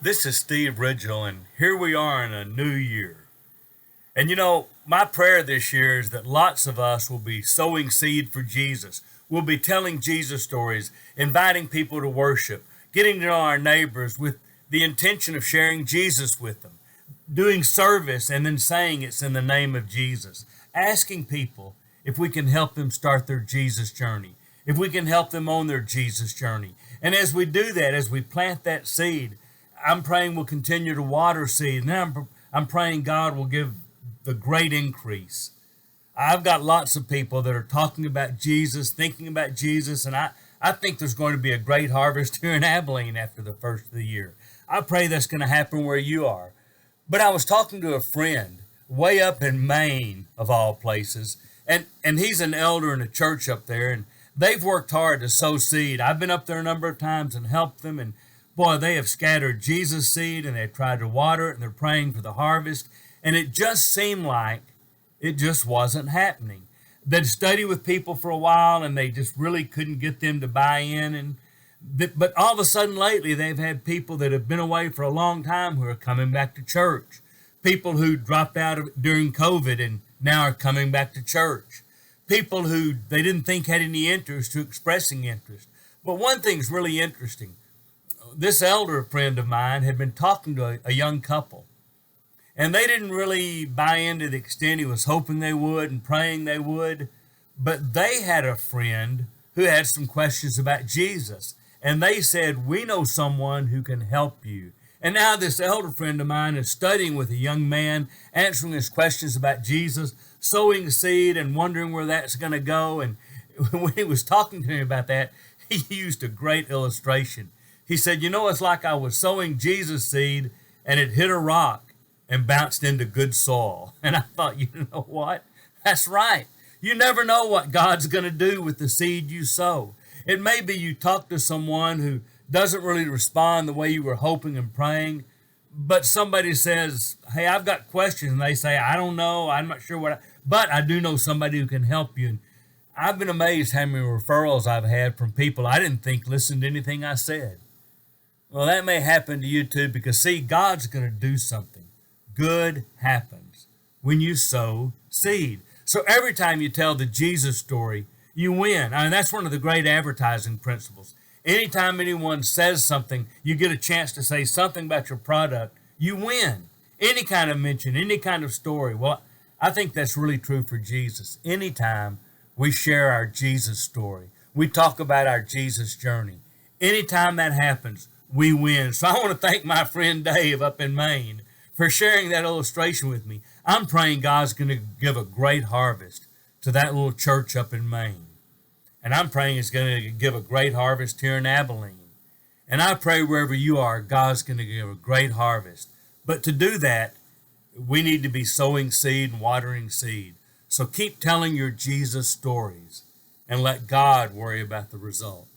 This is Steve Ridgel, and here we are in a new year. And my prayer this year is that lots of us will be sowing seed for Jesus. We'll be telling Jesus stories, inviting people to worship, getting to know our neighbors with the intention of sharing Jesus with them, doing service and then saying it's in the name of Jesus, asking people if we can help them start their Jesus journey, if we can help them on their Jesus journey. And as we do that, as we plant that seed, I'm praying we'll continue to water seed. And then I'm praying God will give the great increase. I've got lots of people that are talking about Jesus, thinking about Jesus, and I think there's going to be a great harvest here in Abilene after the first of the year. I pray that's going to happen where you are. But I was talking to a friend way up in Maine, of all places, and he's an elder in a church up there, and they've worked hard to sow seed. I've been up there a number of times and helped them, and boy, they have scattered Jesus seed, and they've tried to water it, and they're praying for the harvest, and it just seemed like it just wasn't happening. They'd study with people for a while, and they just really couldn't get them to buy in, but all of a sudden lately, they've had people that have been away for a long time who are coming back to church, people who dropped out during COVID and now are coming back to church, people who they didn't think had any interest to expressing interest. But one thing's really interesting. This elder friend of mine had been talking to a young couple, and they didn't really buy into the extent he was hoping they would and praying they would, but they had a friend who had some questions about Jesus, and they said, "We know someone who can help you." And now this elder friend of mine is studying with a young man, answering his questions about Jesus, sowing seed and wondering where that's going to go. And when he was talking to me about that, he used a great illustration. He said, it's like I was sowing Jesus seed and it hit a rock and bounced into good soil. And I thought, you know what? That's right. You never know what God's going to do with the seed you sow. It may be you talk to someone who doesn't really respond the way you were hoping and praying, but somebody says, "Hey, I've got questions," and they say, "I don't know, I'm not sure but I do know somebody who can help you." And I've been amazed how many referrals I've had from people I didn't think listened to anything I said. Well, that may happen to you too, because see, God's going to do something. Good happens when you sow seed. So every time you tell the Jesus story, you win. I mean, that's one of the great advertising principles. Anytime anyone says something, you get a chance to say something about your product, you win. Any kind of mention, any kind of story. Well, I think that's really true for Jesus. Anytime we share our Jesus story, we talk about our Jesus journey, anytime that happens, we win. So I want to thank my friend Dave up in Maine for sharing that illustration with me. I'm praying God's going to give a great harvest to that little church up in Maine. And I'm praying He's going to give a great harvest here in Abilene. And I pray wherever you are, God's going to give a great harvest. But to do that, we need to be sowing seed and watering seed. So keep telling your Jesus stories and let God worry about the result.